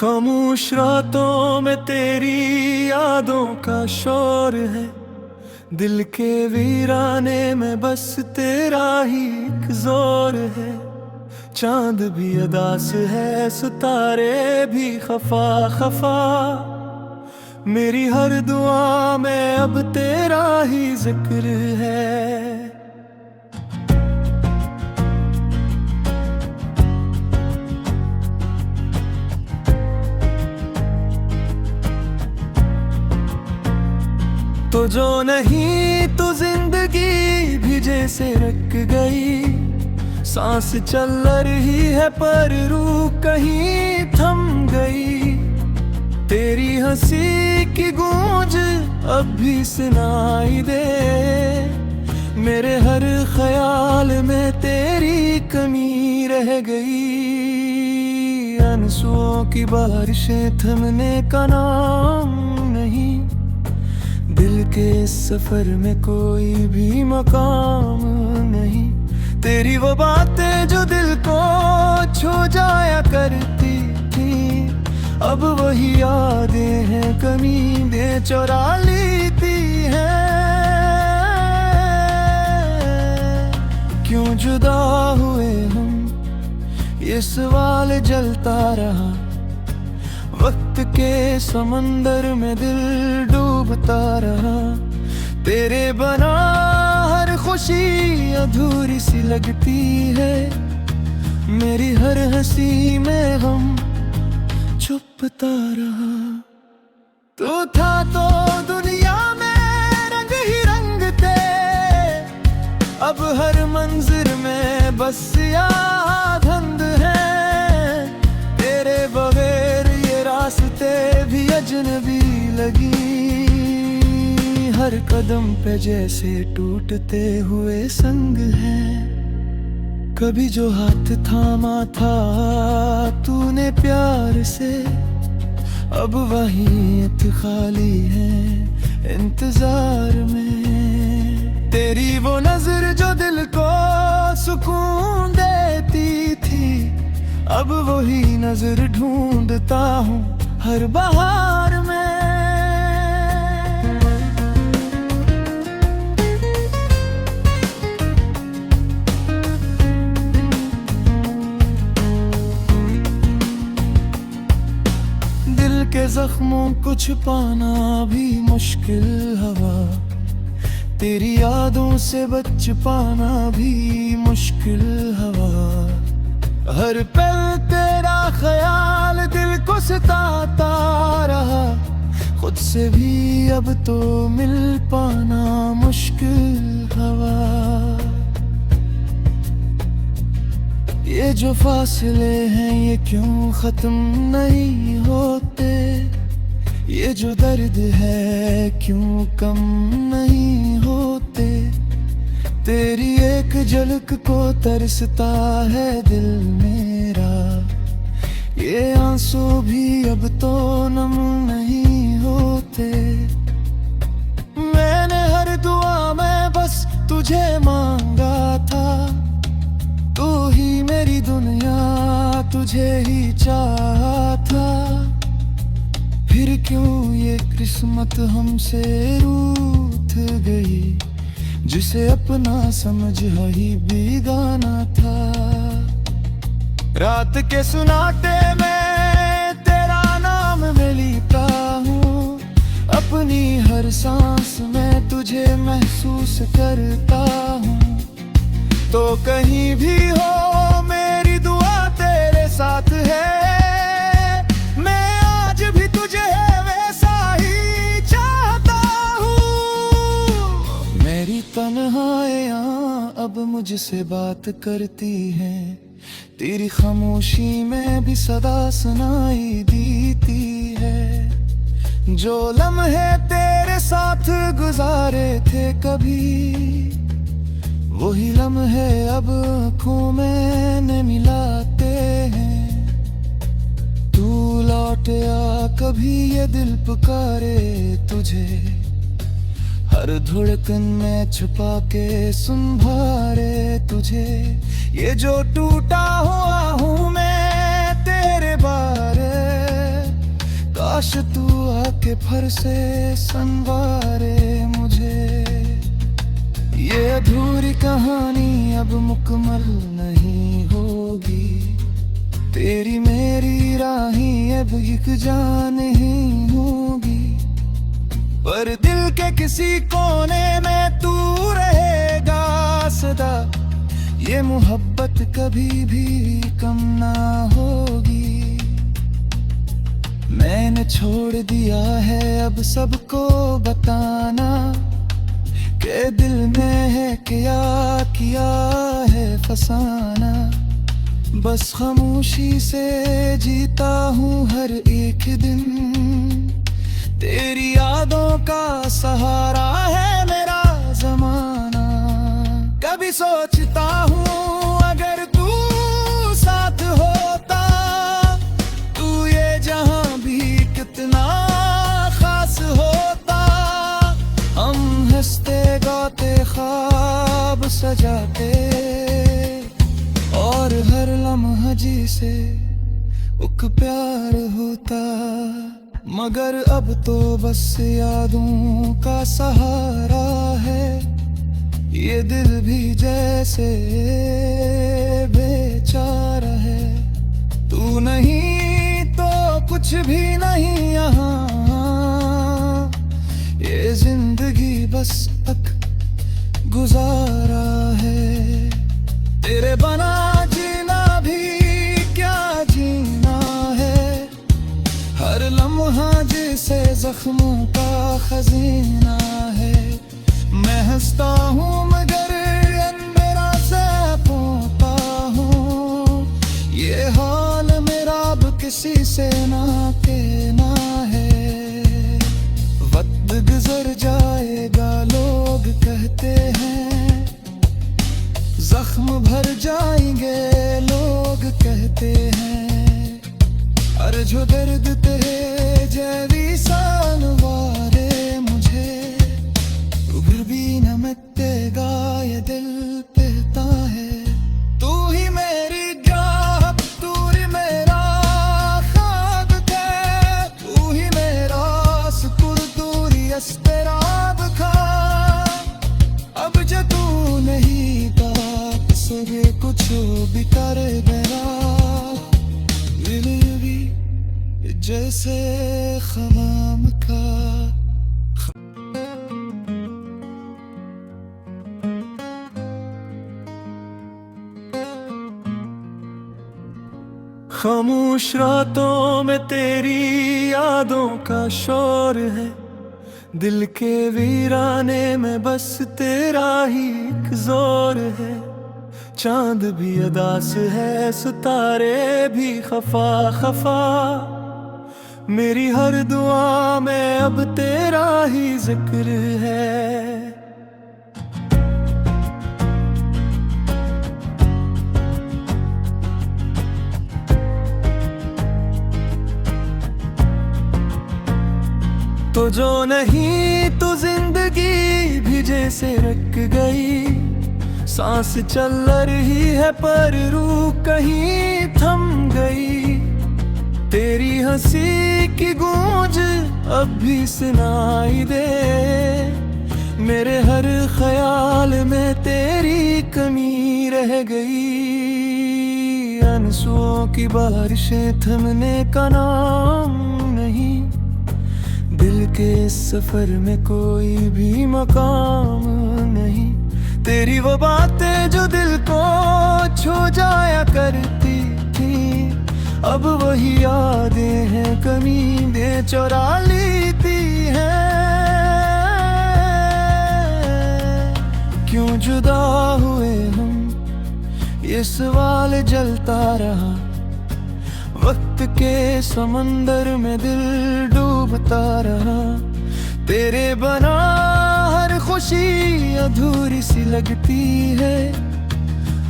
खामोश रातों में तेरी यादों का शोर है। दिल के वीराने में बस तेरा ही एक जोर है। चांद भी अदास है, सितारे भी खफा खफा। मेरी हर दुआ में अब तेरा ही जिक्र है। तो जो नहीं तो जिंदगी भी जैसे रख गई। सांस चल रही है पर रूह कहीं थम गई। तेरी हंसी की गूंज अब भी सुनाई दे। मेरे हर ख्याल में तेरी कमी रह गई। आंसुओं की बारिशें थमने का नाम नहीं। दिल के सफर में कोई भी मकाम नहीं। तेरी वो बातें जो दिल को छू जाया करती थी, अब वही यादें हैं नींदें चुरा लेती हैं। क्यों जुदा हुए हम, ये सवाल जलता रहा। वक्त के समंदर में दिल डूबता रहा। तेरे बना हर खुशी अधूरी सी लगती है। मेरी हर हंसी में गम छुपता रहा। तू था तो दुनिया में रंग ही रंग थे। अब हर मंजिर में बस याद धुंध है। तेरे बगैर रास्ते भी अजनबी लगी। हर कदम पे जैसे टूटते हुए संग है। कभी जो हाथ थामा था तूने प्यार से, अब वही खाली है इंतजार में। तेरी वो नजर जो दिल को सुकून देती थी, अब वही नजर ढूंढता हूँ हर बहार में। दिल के जख्मों को छुपाना भी मुश्किल हवा। तेरी यादों से बच पाना भी मुश्किल हवा। हर पल तेरा ख्याल दिल को सताता रहा। खुद से भी अब तो मिल पाना मुश्किल हवा। ये जो फासले हैं ये क्यों खत्म नहीं होते। ये जो दर्द है क्यों कम नहीं होते। तेरी एक झलक को तरसता है दिल मेरा। ये आंसू भी अब तो नम नहीं होते। मैंने हर दुआ में बस तुझे मांगा था। तू ही मेरी दुनिया, तुझे ही चाहा था। फिर क्यों ये किस्मत हमसे रूठ गई। जिसे अपना समझ ही बेगाना था। रात के सुनाटे में तेरा नाम मैं लिखता हूँ। अपनी हर सांस में तुझे महसूस करता हूँ। तो कहीं भी हो मेरी दुआ तेरे साथ है। मैं आज भी तुझे वैसा ही चाहता हूँ। मेरी तन्हाइयाँ अब मुझसे बात करती हैं। तेरी खामोशी में भी सदा सुनाई देती है। जो लम्हे तेरे साथ गुजारे थे कभी, वही लम्हे अब आँखों में मिलाते हैं। तू लौट आ कभी ये दिल पुकारे तुझे। हर धड़कन में छुपा के संभारे तुझे। ये जो टूटा हुआ हूँ मैं तेरे बारे। काश तू आके फिर से संवारे मुझे। ये अधूरी कहानी अब मुकम्मल नहीं होगी, तेरी मेरी राहें अब एक जान नहीं होगी। पर दिल के किसी कोने में तू रहेगा सदा, ये मोहब्बत कभी भी कम ना होगी। मैंने छोड़ दिया है अब सबको बताना, के दिल में है क्या किया है फसाना। बस खामोशी से जीता हूँ हर एक दिन, तेरी यादों का सहारा है मेरा जमाना। कभी सोचता हूँ अगर तू साथ होता, तू ये जहां भी कितना खास होता। हम हंसते गाते ख्वाब सजाते, और हर लम्हा जी से उक प्यार होता। मगर अब तो बस यादों का सहारा है, ये दिल भी जैसे बेचारा है। तू नहीं तो कुछ भी नहीं यहाँ, ये जिंदगी बस तक गुजारा है। तेरे बना जीना भी क्या जीना है, हर लम्हा जैसे जख्मों का खजीना है। मैं हंसता हूँ मगर अंधेरा से पोता हूँ, ये हाल मेरा अब किसी से ना कहना है। वक्त गुजर जाएगा लोग कहते हैं, जख्म भर जाएंगे लोग कहते हैं। और जो दर्द तेरे जैवी सान वारे मुझे, फिर भी न मिटेगा ये दिल कहता है। तू ही मेरी जान, तू ही मेरा ख्वाब है, तू ही मेरा सुकून, तू ही अस्तेराब खा। अब जो तू नहीं था सके कुछ भी कर देना, दिल भी जैसे खमाम का। खामोश रातों में तेरी यादों का शोर है, दिल के वीराने में बस तेरा ही एक जोर है। चांद भी अदास है, सितारे भी खफा खफा, मेरी हर दुआ में अब तेरा ही जिक्र है। तो जो नहीं तो जिंदगी भी जैसे रुक गई, सांस चल रही है पर रूह कहीं थम गई। तेरी हंसी की गूंज अब भी सुनाई दे, मेरे हर ख्याल में तेरी कमी रह गई। आंसुओं की बारिशें थमने का नाम नहीं, दिल के सफर में कोई भी मकाम नहीं। तेरी वो बातें जो दिल को छू जाया करती थी, अब वही यादें हैं कमीने चुरा लेती हैं। क्यों जुदा हुए हम, ये सवाल जलता रहा। वक्त के समंदर में दिल डूबता रहा। तेरे बना हर खुशी अधूरी सी लगती है,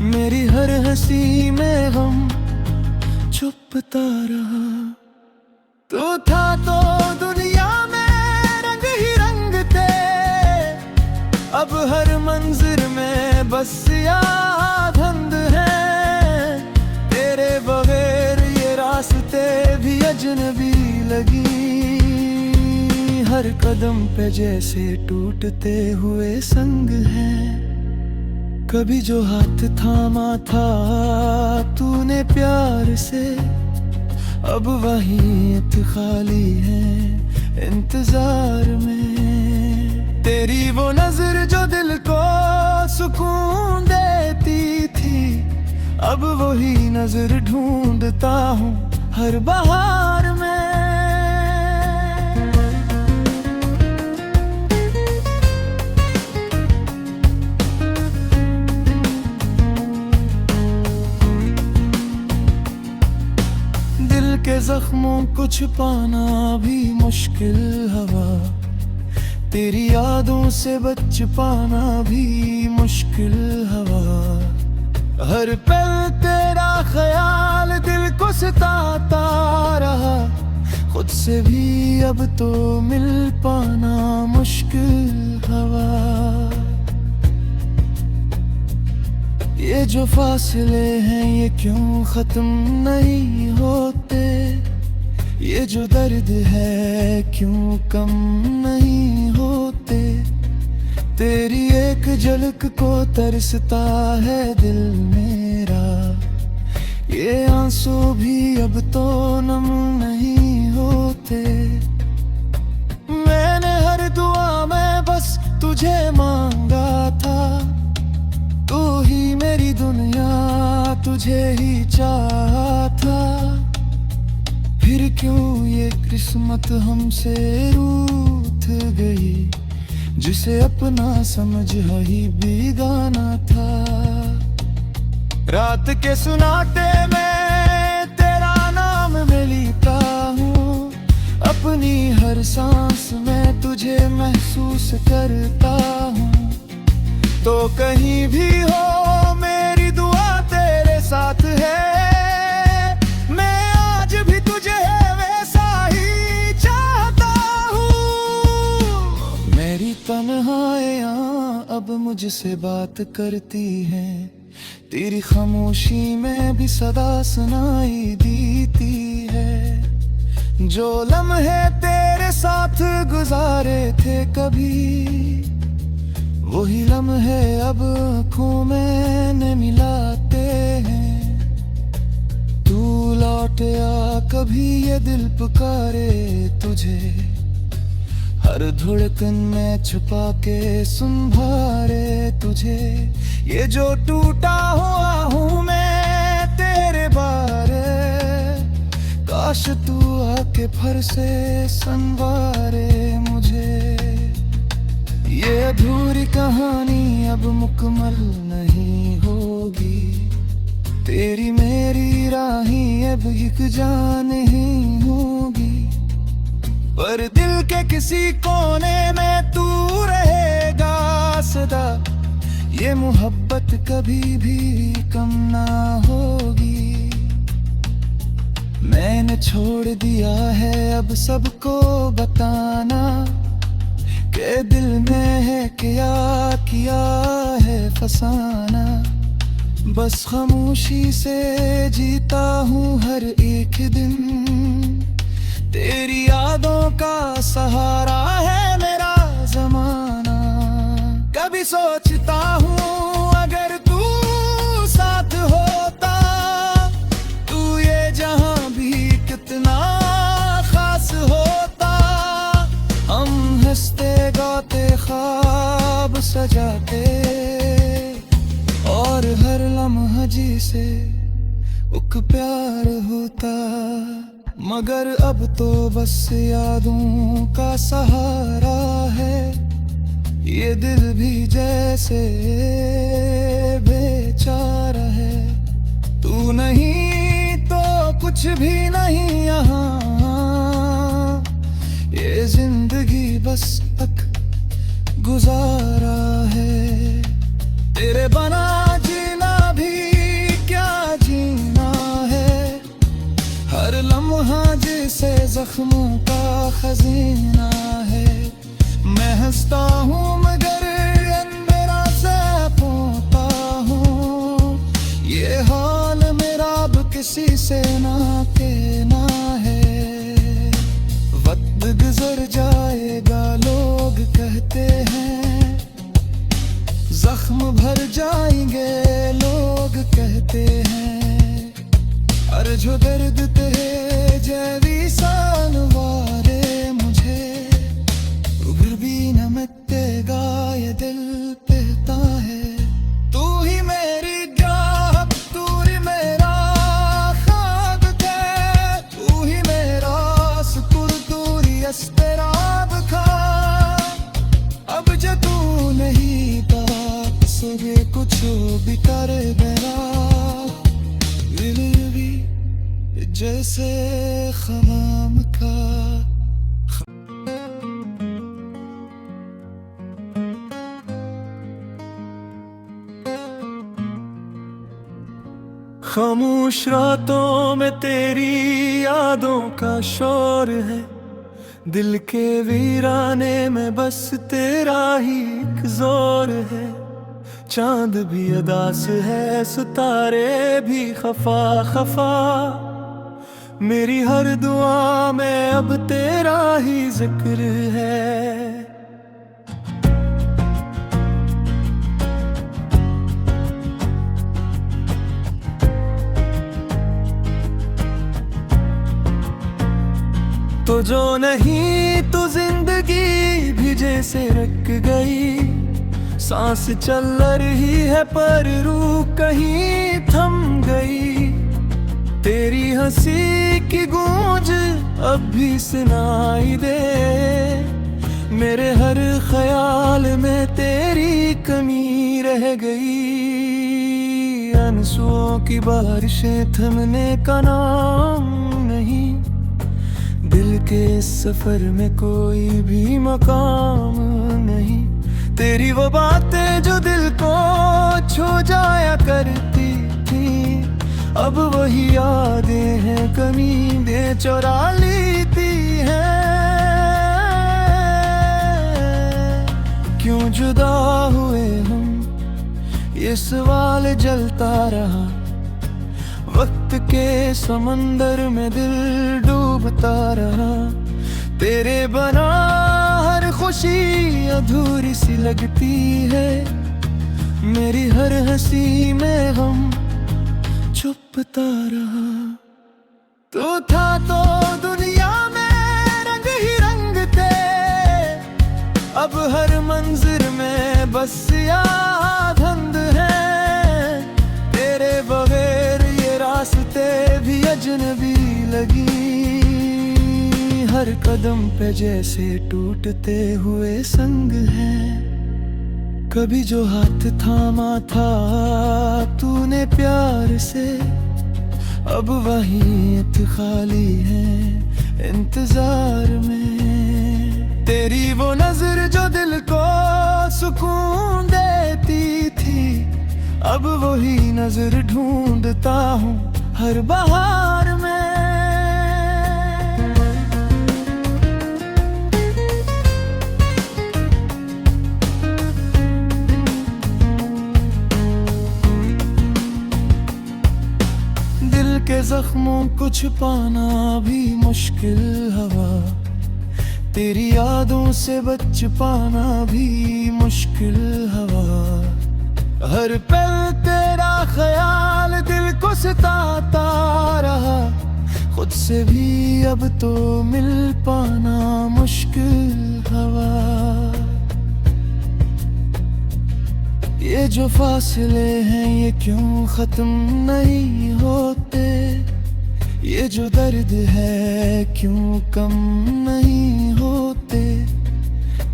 मेरी हर हंसी में गम छुपता रहा। तू था तो दुनिया में रंग ही रंग थे, अब हर मंजिर में बस याद धुंध है। तेरे बगैर ये रात रास्ते भी अजनबी लगी, हर कदम पे जैसे टूटते हुए संग हैं। कभी जो हाथ थामा था तूने प्यार से, अब वही खाली है इंतजार में। तेरी वो नजर जो दिल को सुकून देती थी, अब वही नजर ढूंढता हूँ हर बहार में। दिल के जख्मों को छुपाना भी मुश्किल हवा, तेरी यादों से बच पाना भी मुश्किल हवा। हर पल तेरा ख्याल दिल को सताता रहा, खुद से भी अब तो मिल पाना मुश्किल हवा। ये जो फासले हैं ये क्यों खत्म नहीं होते, ये जो दर्द है क्यों कम नहीं होते। तेरी एक झलक को तरसता है दिल मेरा, ये आंसू भी अब तो नम नहीं होते। मैंने हर दुआ में बस तुझे मांगा था, तू ही मेरी दुनिया, तुझे ही चाहा था। फिर क्यों ये किस्मत हमसे रूठ गई, जिसे अपना समझ ही बेगाना था। रात के सुनाटे में तेरा नाम मैं लिखता हूँ, अपनी हर सांस में तुझे महसूस करता हूँ। तो कहीं भी हो मेरी दुआ तेरे साथ है, मैं आज भी तुझे वैसा ही चाहता हूँ। मेरी तन्हाइयाँ अब मुझसे बात करती हैं, तेरी खामोशी में भी सदा सुनाई देती है। जो लम्हे तेरे साथ गुजारे थे कभी, वही लम्हे अब आँखों में मिलाते हैं। तू लौट आ कभी ये दिल पुकारे तुझे, हर धड़कन में छुपा के संभारे तुझे। ये जो टूटा हुआ हूँ मैं तेरे बारे, काश तू आके फिर से संवारे मुझे। ये अधूरी कहानी अब मुकम्मल नहीं होगी, तेरी मेरी राहें अब एक जान नहीं होगी। पर दिल के किसी कोने में तू रहेगा सदा, ये मोहब्बत कभी भी कम ना होगी। मैंने छोड़ दिया है अब सबको बताना, के दिल में है क्या किया है फसाना। बस खामोशी से जीता हूँ हर एक दिन, तेरी यादों का सहारा है मेरा जमाना। कभी सोचता हूँ अगर तू साथ होता, तू ये जहां भी कितना खास होता। हम हंसते गाते ख्वाब सजाते, और हर लम्हा जी से उक प्यार होता। मगर अब तो बस यादों का सहारा है, ये दिल भी जैसे बेचारा है। तू नहीं तो कुछ भी नहीं यहाँ, ये जिंदगी बस तक गुजारा है। तेरे बना जीना भी क्या जीना है, हर लम्हा जैसे जख्मों का खजीना है। मैं हंसता हूँ मगर अंधेरा से पोता हूँ, ये हाल मेरा अब किसी से ना के जख्म भर जाएंगे लोग कहते हैं, और जो दर्द तेरे जैवी सान वारे मुझे, फिर भी न मिटेगा ये दिल कहता है। तू ही मेरी जान, तू ही मेरा ख्वाब थे, तू ही मेरा सुकुर, तू ही अस्तेराब खा। अब जो तू नहीं था सुबह कुछ भी कर देना, दिल भी जैसे ख़वाम का। खामोश रातों में तेरी यादों का शोर है, दिल के वीराने में बस तेरा ही एक जोर है। चांद भी अदास है, सितारे भी खफा खफा, मेरी हर दुआ में अब तेरा ही जिक्र है। तो जो नहीं तो जिंदगी भी जैसे रुक गई, सांस चल रही है पर रूह कहीं थम गई। तेरी हंसी की गूंज अब भी सुनाई दे, मेरे हर ख्याल में तेरी कमी रह गई। आंसुओं की बारिशें थमने का नाम नहीं, दिल के सफर में कोई भी मकाम नहीं। तेरी वो बातें जो दिल को छू जाया करती थी, अब वही यादें हैं नींदें चुरा लेती हैं। क्यों जुदा हुए हम, ये सवाल जलता रहा, वक्त के समंदर में दिल डूबता रहा। तेरे बना हर खुशी अधूरी सी लगती है, मेरी हर हंसी में गम छुपता रहा। तू था तो दुनिया में रंग ही रंग थे, अब हर मंजिर में बस याद धुंध है। तेरे बगैर ये रास्ते भी अजनबी लगी, हर कदम पे जैसे टूटते हुए संग हैं। कभी जो हाथ थामा था तूने प्यार से, अब वही एक खाली है इंतजार में। तेरी वो नजर जो दिल को सुकून देती थी, अब वही नजर ढूंढता हूँ हर बहार में। के जख्मों को छुपाना भी मुश्किल हवा, तेरी यादों से बच पाना भी मुश्किल हवा। हर पल तेरा ख्याल दिल को सताता रहा, खुद से भी अब तो मिल पाना मुश्किल हवा। ये जो फासले हैं ये क्यों खत्म नहीं होते, ये जो दर्द है क्यों कम नहीं होते।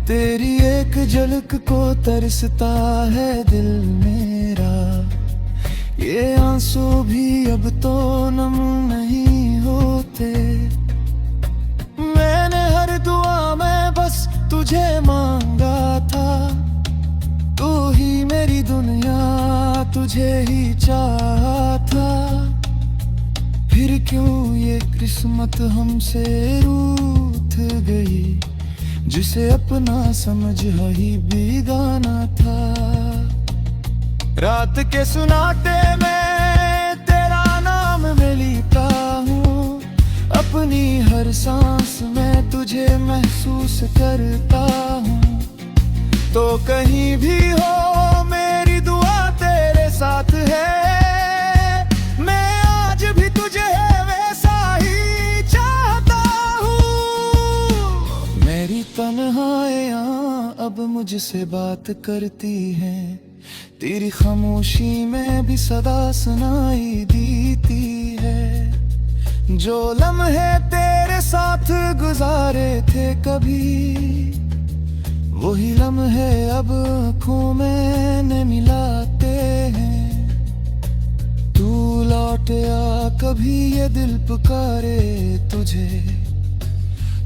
तेरी एक झलक को तरसता है दिल मेरा, ये आंसू भी अब तो नम नहीं होते। मैंने हर दुआ में बस तुझे मांगा था, तू ही मेरी दुनिया, तुझे ही चाहा था। फिर क्यों ये किस्मत हमसे रूठ गई, जिसे अपना समझ ही बेगाना था। रात के सुनाते में तेरा नाम मैं लिखता हूँ, अपनी हर सांस में तुझे महसूस करता हूँ। तो कहीं भी हो मैं मुझसे बात करती हैं, तेरी खामोशी में भी सदा सुनाई देती है। जो लम्हे तेरे साथ गुजारे थे कभी, वही लम्हे अब आँखों में मिलाते हैं। तू लौट आ कभी, ये दिल पुकारे तुझे,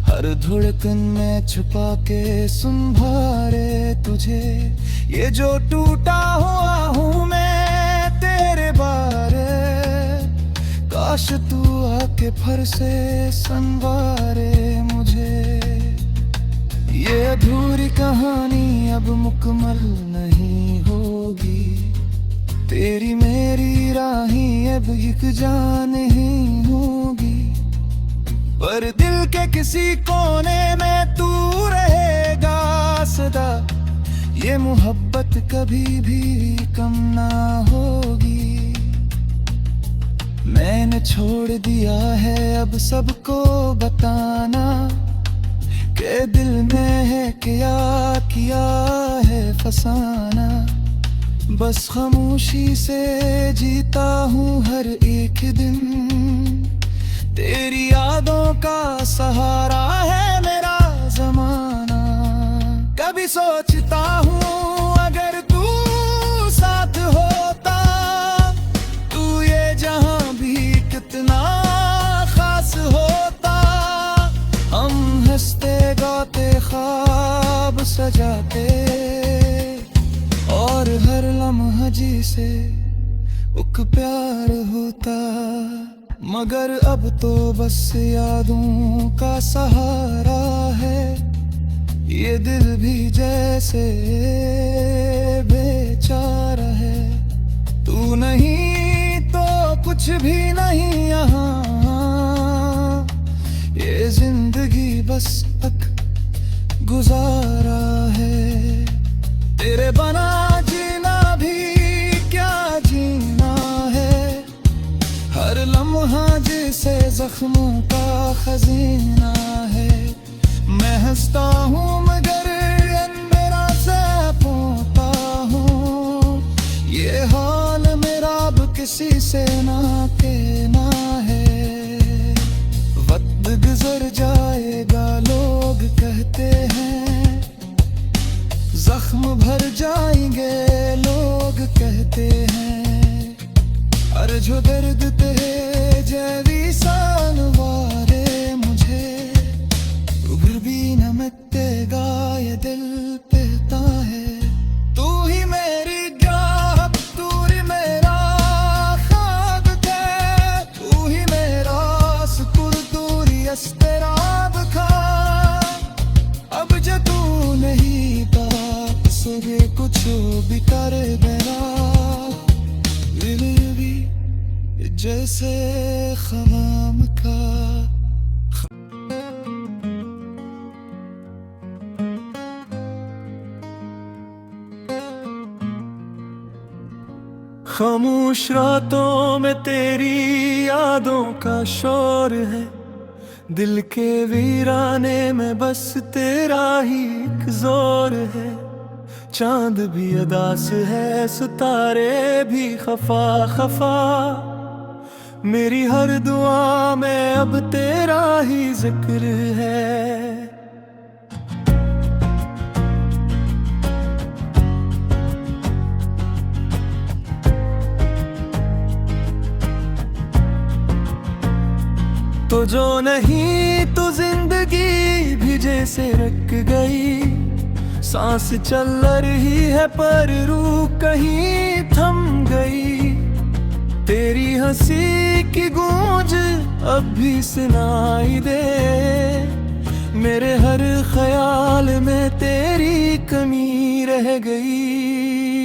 हर धड़कन में छुपा के संभारे तुझे। ये जो टूटा हुआ हूँ मैं तेरे बारे, काश तू आके फिर से संवारे मुझे। ये अधूरी कहानी अब मुकम्मल नहीं होगी, तेरी मेरी राहें अब एक जान नहीं होगी। पर दिल के किसी कोने में तू रहेगा सदा, ये मोहब्बत कभी भी कम ना होगी। मैंने छोड़ दिया है अब सबको बताना, के दिल में है क्या किया है फसाना। बस खामोशी से जीता हूँ हर एक दिन, तेरी यादों का सहारा है मेरा ज़माना। कभी सोचता हूँ अगर तू साथ होता, तू ये जहां भी कितना खास होता। हम हंसते गाते ख्वाब सजाते, और हर लम्हा जी से उक प्यार होता। मगर अब तो बस यादों का सहारा है, ये दिल भी जैसे बेचारा है। तू नहीं तो कुछ भी नहीं यहाँ, ये जिंदगी बस तक गुजारा है। तेरे बना जीना भी क्या जीना है, हर लम्हा जैसे जख्मों का खजीना है। मैं हंसता हूँ मगर अंधेरा से पोता हूँ, ये हाल मेरा अब किसी से ना कहना है। वक्त गुजर जाएगा लोग कहते हैं, जख्म भर जाएंगे लोग कहते हैं। और जो दर्द तेरे जैवी सानवारे मुझे, उभर भी न मिटेगा ये दिल कहता है। तू ही मेरी जान, तू ही मेरा ख्वाब है, तू ही मेरा सुकुर, दूरी अस्तेराब खा। अब जो तू नहीं था सुबह कुछ भी कर देना, दिल भी जैसे ख़वाम का। खामोश रातों में तेरी यादों का शोर है, दिल के वीराने में बस तेरा ही एक जोर है। चांद भी अदास है, सितारे भी खफा खफा, मेरी हर दुआ में अब तेरा ही जिक्र है। तो जो नहीं तो जिंदगी भी जैसे रख गई, सांस चल रही है पर रूह कहीं थम गई। तेरी हंसी की गूंज अब भी सुनाई दे, मेरे हर ख्याल में तेरी कमी रह गई।